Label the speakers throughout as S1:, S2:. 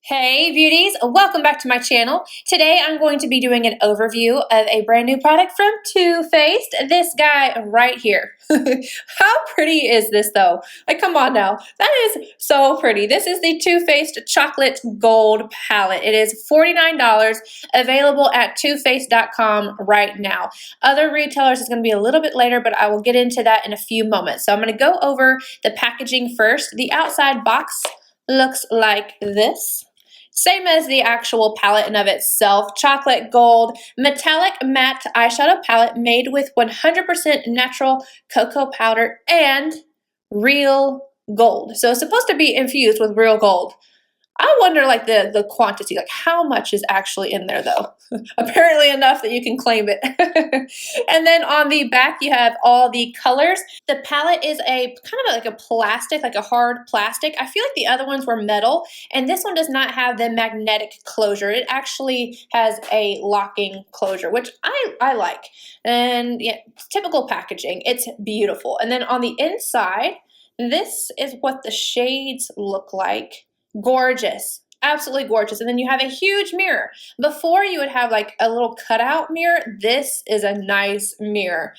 S1: Hey beauties, welcome back to my channel. Today I'm going to be doing an overview of a brand new product from Too Faced. This guy right here. How pretty is this though? Like come on now, that is so pretty. This is the Too Faced Chocolate Gold Palette. It is $49, available at toofaced.com right now. Other retailers is going to be a little bit later, but I will get into that in a few moments. So I'm going to go over the packaging first. The outside box looks like this. Same as the actual palette in of itself. Chocolate gold metallic matte eyeshadow palette made with 100% natural cocoa powder and real gold. So it's supposed to be infused with real gold. I wonder like the quantity, like how much is actually in there though. Apparently enough that you can claim it. And then on the back you have all the colors. The palette is a kind of like a plastic, like a hard plastic. I feel like the other ones were metal, and this one does not have the magnetic closure. It actually has a locking closure, which I like. And yeah, typical packaging. It's beautiful. And then on the inside, this is what the shades look like. Gorgeous, absolutely gorgeous. And then you have a huge mirror. Before you would have like a little cutout mirror. This is a nice mirror.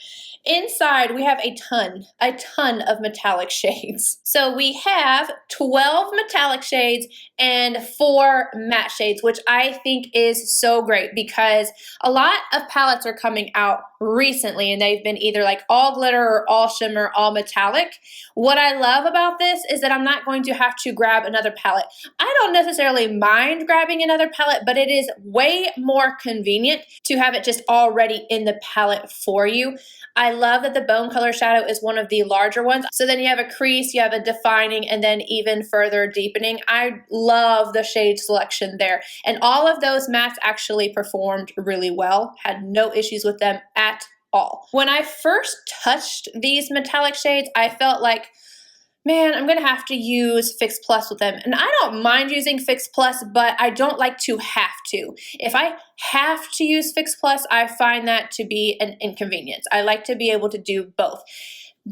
S1: Inside we have a ton of metallic shades. So we have 12 metallic shades and 4 matte shades, which I think is so great because a lot of palettes are coming out recently and they've been either like all glitter or all shimmer, all metallic. What I love about this is that I'm not going to have to grab another palette. I don't necessarily mind grabbing another palette, but it is way more convenient to have it just already in the palette for you. I love that the bone color shadow is one of the larger ones. So then you have a crease, you have a defining, and then even further deepening. I love the shade selection there. And all of those mattes actually performed really well. Had no issues with them at all. When I first touched these metallic shades, I felt like, man, I'm gonna have to use Fix Plus with them. And I don't mind using Fix Plus, but I don't like to have to. If I have to use Fix Plus, I find that to be an inconvenience. I like to be able to do both.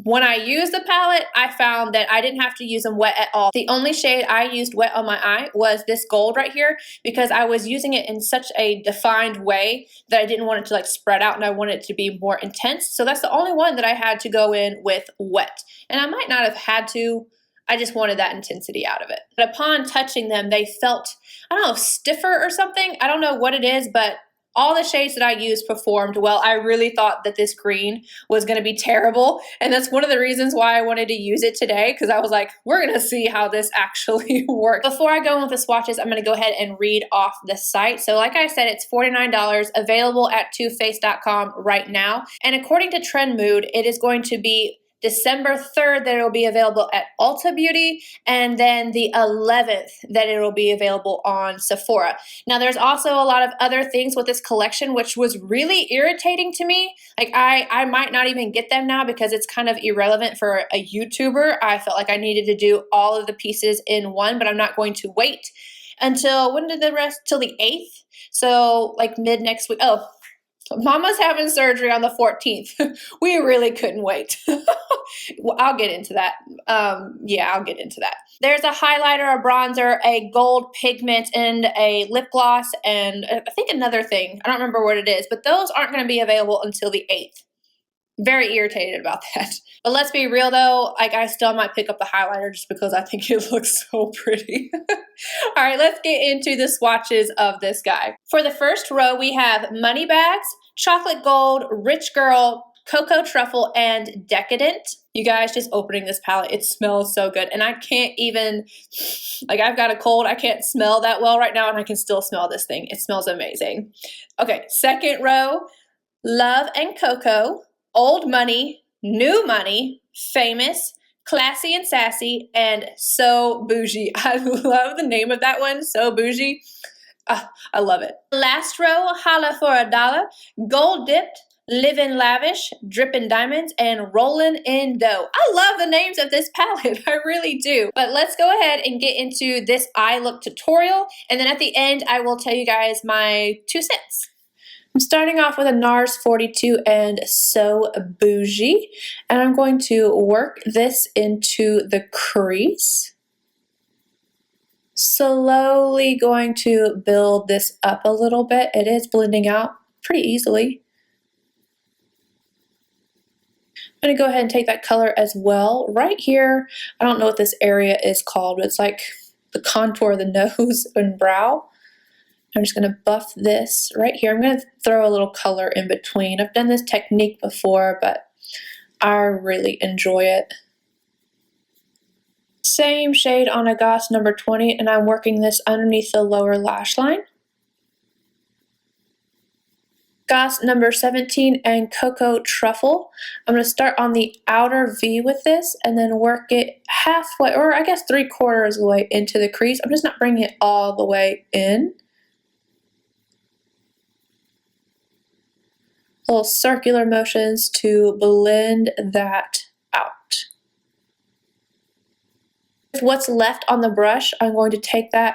S1: When I used the palette, I found that I didn't have to use them wet at all. The only shade I used wet on my eye was this gold right here because I was using it in such a defined way that I didn't want it to like spread out and I wanted it to be more intense. So that's the only one that I had to go in with wet. And I might not have had to, I just wanted that intensity out of it. But upon touching them, they felt, I don't know, stiffer or something. I don't know what it is, but all the shades that I used performed well. I really thought that this green was going to be terrible. And that's one of the reasons why I wanted to use it today, because I was like, we're going to see how this actually works. Before I go in with the swatches, I'm going to go ahead and read off the site. So like I said, it's $49, available at toofaced.com right now. And according to Trend Mood, it is going to be December 3rd that it will be available at Ulta Beauty, and then the 11th that it will be available on Sephora. Now there's also a lot of other things with this collection which was really irritating to me. Like I might not even get them now because it's kind of irrelevant for a YouTuber. I felt like I needed to do all of the pieces in one, but I'm not going to wait until, when did the rest, till the 8th? So like mid next week. Oh, Mama's having surgery on the 14th. We really couldn't wait. Well, I'll get into that. Yeah, I'll get into that. There's a highlighter, a bronzer, a gold pigment, and a lip gloss, and I think another thing. I don't remember what it is, but those aren't going to be available until the 8th. Very irritated about that. But let's be real though, like I still might pick up the highlighter just because I think it looks so pretty. All right, let's get into the swatches of this guy. For the first row, we have Money Bags, Chocolate Gold, Rich Girl, Cocoa Truffle, and Decadent. You guys, just opening this palette, it smells so good. And I can't even, like I've got a cold, I can't smell that well right now, and I can still smell this thing. It smells amazing. Okay, second row, Love and Cocoa, Old Money, New Money, Famous, Classy and Sassy, and So Bougie. I love the name of that one, So Bougie. I love it. Last row, Holla for a Dollar, Gold Dipped, Livin' Lavish, Drippin' Diamonds, and Rollin' in Dough. I love the names of this palette, I really do. But let's go ahead and get into this eye look tutorial, and then at the end, I will tell you guys my 2 cents. I'm starting off with a NARS 42 and So Bougie, and I'm going to work this into the crease. Slowly going to build this up a little bit. It is blending out pretty easily. I'm going to go ahead and take that color as well. Right here, I don't know what this area is called, but it's like the contour of the nose and brow. I'm just going to buff this right here. I'm going to throw a little color in between. I've done this technique before, but I really enjoy it. Same shade on a Goss number 20, and I'm working this underneath the lower lash line. Goss number 17 and Cocoa Truffle. I'm going to start on the outer V with this and then work it halfway, or I guess 3/4 of the way into the crease. I'm just not bringing it all the way in. Little circular motions to blend that out. With what's left on the brush, I'm going to take that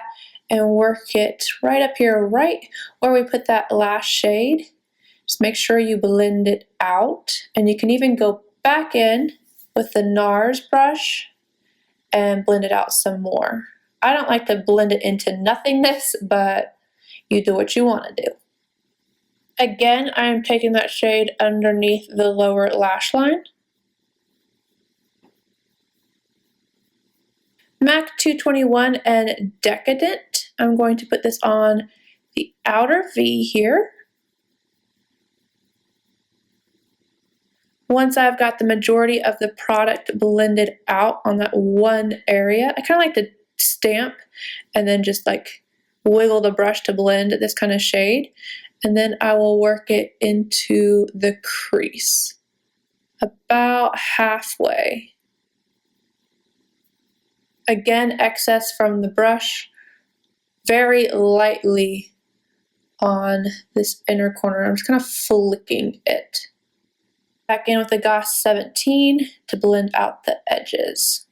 S1: and work it right up here, right where we put that last shade. Just make sure you blend it out, and you can even go back in with the NARS brush and blend it out some more. I don't like to blend it into nothingness, but you do what you want to do. Again, I am taking that shade underneath the lower lash line. MAC 221 and Decadent. I'm going to put this on the outer V here. Once I've got the majority of the product blended out on that one area, I kind of like to stamp and then just like wiggle the brush to blend this kind of shade. And then I will work it into the crease about halfway. Again, excess from the brush, very lightly on this inner corner. I'm just kind of flicking it. Back in with the Goss 17 to blend out the edges.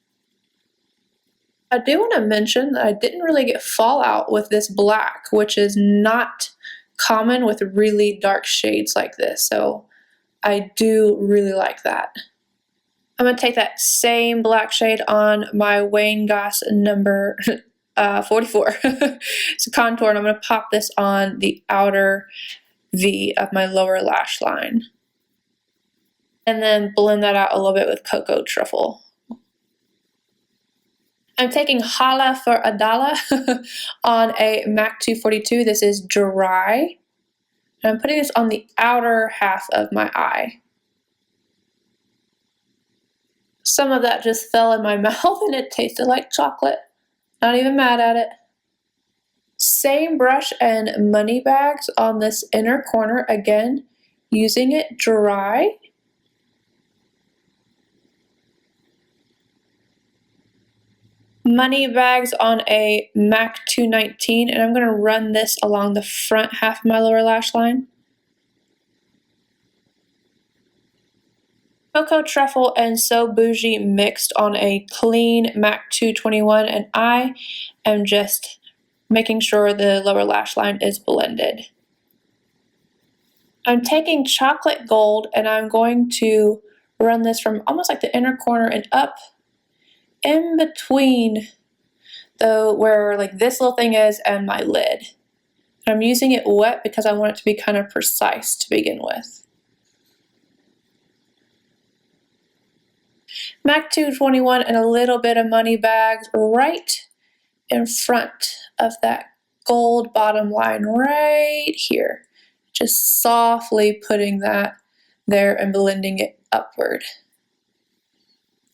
S1: I do want to mention that I didn't really get fallout with this black, which is not common with really dark shades like this, so I do really like that. I'm going to take that same black shade on my Wayne Goss number 44. It's a contour, and I'm going to pop this on the outer V of my lower lash line. And then blend that out a little bit with Cocoa Truffle. I'm taking Holla for a Dollar on a MAC 242. This is dry. And I'm putting this on the outer half of my eye. Some of that just fell in my mouth and it tasted like chocolate. Not even mad at it. Same brush and money bags on this inner corner. Again, using it dry. Money bags on a MAC 219, and I'm going to run this along the front half of my lower lash line. Cocoa Truffle and So Bougie mixed on a clean MAC 221, and I am just making sure the lower lash line is blended. I'm taking Chocolate Gold, and I'm going to run this from almost like the inner corner and up in between where like this little thing is and my lid. And I'm using it wet because I want it to be kind of precise to begin with. MAC 221 and a little bit of money bags right in front of that gold bottom line right here. Just softly putting that there and blending it upward.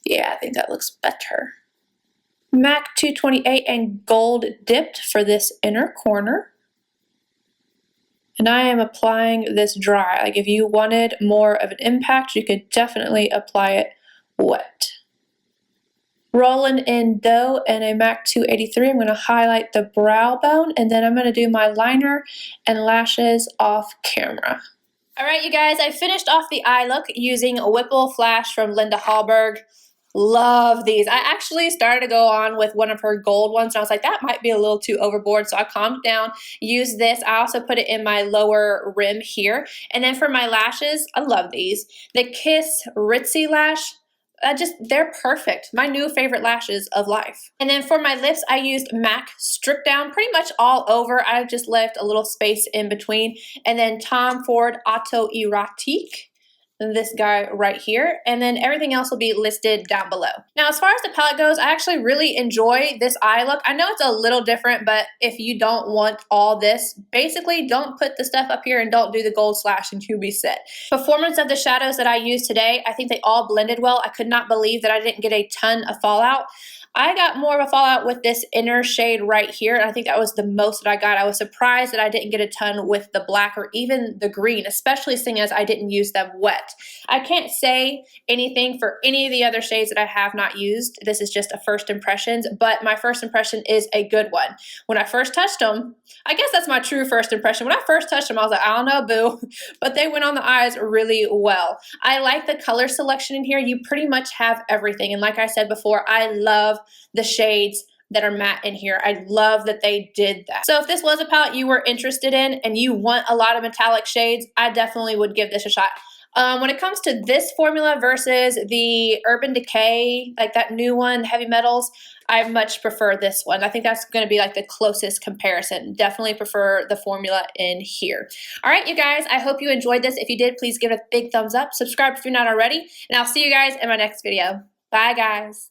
S1: Yeah, I think that looks better. MAC 228 and Gold Dipped for this inner corner. And I am applying this dry. Like if you wanted more of an impact, you could definitely apply it wet. Rolling in Dough and a MAC 283. I'm going to highlight the brow bone, and then I'm going to do my liner and lashes off camera. All right, you guys, I finished off the eye look using Whipple Flash from Linda Hallberg. Love these. I actually started to go on with one of her gold ones, and I was like, that might be a little too overboard, so I calmed down, used this. I also put it in my lower rim here. And then for my lashes, I love these. The Kiss Ritzy lash, they're perfect. My new favorite lashes of life. And then for my lips, I used MAC Stripdown pretty much all over. I just left a little space in between. And then Tom Ford Autoerotique, this guy right here, and then everything else will be listed down below. Now, as far as the palette goes, I actually really enjoy this eye look. I know it's a little different, but if you don't want all this, basically don't put the stuff up here and don't do the gold slash and you'll be set. Performance of the shadows that I used today, I think they all blended well. I could not believe that I didn't get a ton of fallout. I got more of a fallout with this inner shade right here, and I think that was the most that I got. I was surprised that I didn't get a ton with the black or even the green, especially seeing as I didn't use them wet. I can't say anything for any of the other shades that I have not used. This is just a first impressions, but my first impression is a good one. When I first touched them, I guess that's my true first impression. When I first touched them, I was like, I don't know, boo, but they went on the eyes really well. I like the color selection in here. You pretty much have everything, and like I said before, I love the shades that are matte in here. I love that they did that. So if this was a palette you were interested in and you want a lot of metallic shades, I definitely would give this a shot. When it comes to this formula versus the Urban Decay, like that new one, Heavy Metals, I much prefer this one. I think that's going to be like the closest comparison. Definitely prefer the formula in here. All right, you guys, I hope you enjoyed this. If you did, please give it a big thumbs up. Subscribe if you're not already, and I'll see you guys in my next video. Bye, guys.